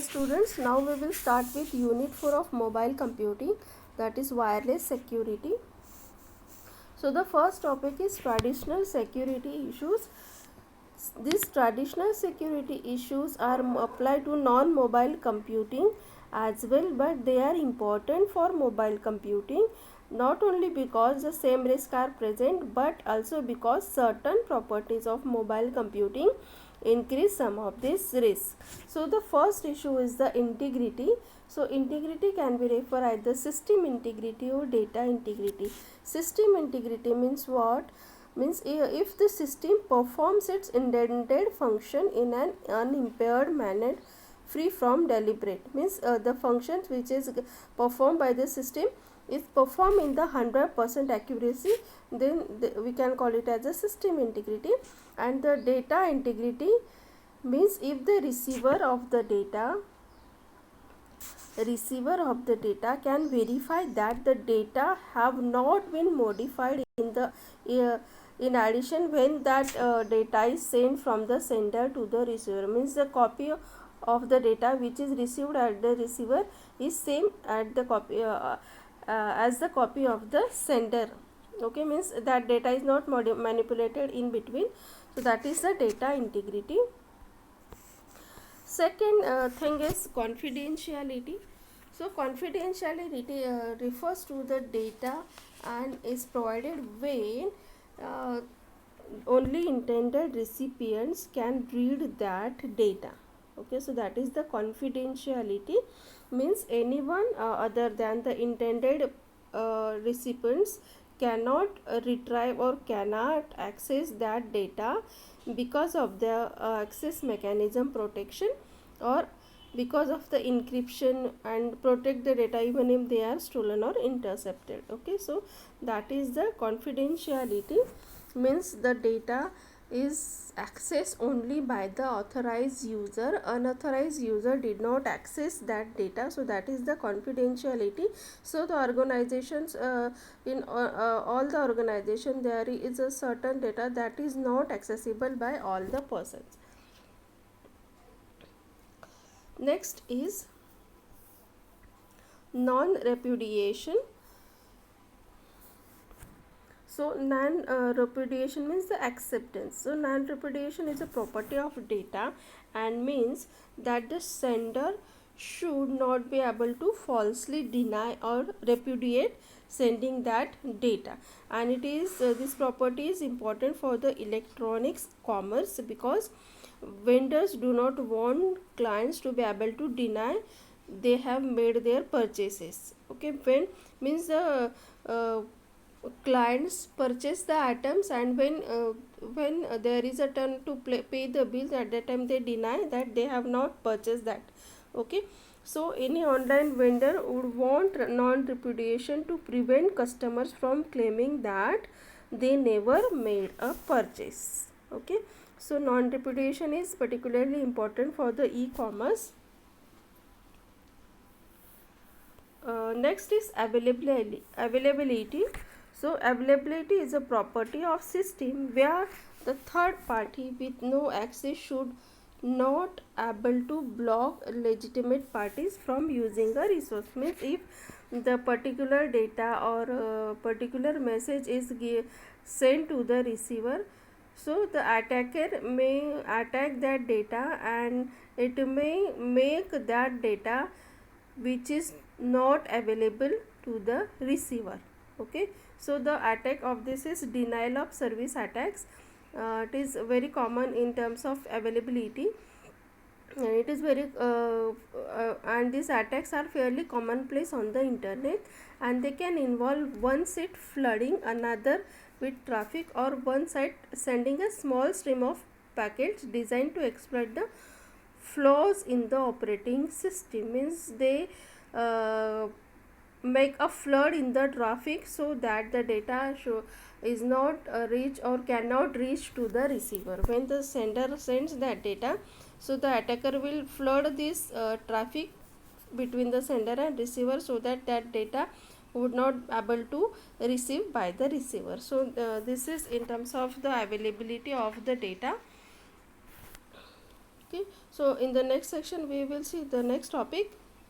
Students, now we will start with unit 4 of mobile computing, that is wireless security. So the first topic is traditional security issues. These traditional security issues are applied to non-mobile computing as well, but they are important for mobile computing not only because the same risks are present but also because certain properties of mobile computing increase some of these risks. So the first issue is the integrity. So integrity can be referred either system integrity or data integrity. System integrity means what? Means if the system performs its intended function in an unimpaired manner free from deliberate, means the functions which is performed by the system is performed in the 100% accuracy, then we can call it as a system integrity. And the data integrity means if the receiver of the data can verify that the data have not been modified in addition when that data is sent from the sender to the receiver, means the copy of the data which is received at the receiver is same at the copy as the copy of the sender. Okay, means that data is not manipulated in between. So that is the data integrity. Second thing is confidentiality. So confidentiality refers to the data and is provided when only intended recipients can read that data. Okay, so that is the confidentiality, means anyone other than the intended recipients cannot retrieve or cannot access that data because of the access mechanism protection or because of the encryption and protect the data even if they are stolen or intercepted. Okay, so that is the confidentiality, means the data is accessed only by the authorized user. Unauthorized user did not access that data, so that is the confidentiality. So the organizations in all the organization there is a certain data that is not accessible by all the persons. Next is non-repudiation. So non-repudiation means the acceptance. So non-repudiation is a property of data and means that the sender should not be able to falsely deny or repudiate sending that data. And it is this property is important for the electronics commerce because vendors do not want clients to be able to deny they have made their purchases. Okay, when means the clients purchase the items, and when there is a turn to pay the bills, at that time they deny that they have not purchased that. Okay, so any online vendor would want non-repudiation to prevent customers from claiming that they never made a purchase. Okay, so non-repudiation is particularly important for the e-commerce. Next is availability. So availability is a property of system where the third party with no access should not able to block legitimate parties from using a resource. Means if the particular data or particular message is sent to the receiver, so the attacker may attack that data and it may make that data which is not available to the receiver. Okay, so the attack of this is denial of service attacks. It is very common in terms of availability. It is very and these attacks are fairly commonplace on the internet, and they can involve one site flooding another with traffic or one site sending a small stream of packets designed to exploit the flaws in the operating system. Means they make a flood in the traffic so that the data is not reach or cannot reach to the receiver. When the sender sends that data, so the attacker will flood this traffic between the sender and receiver so that that data would not able to receive by the receiver. So this is in terms of the availability of the data. Okay, so in the next section we will see the next topic.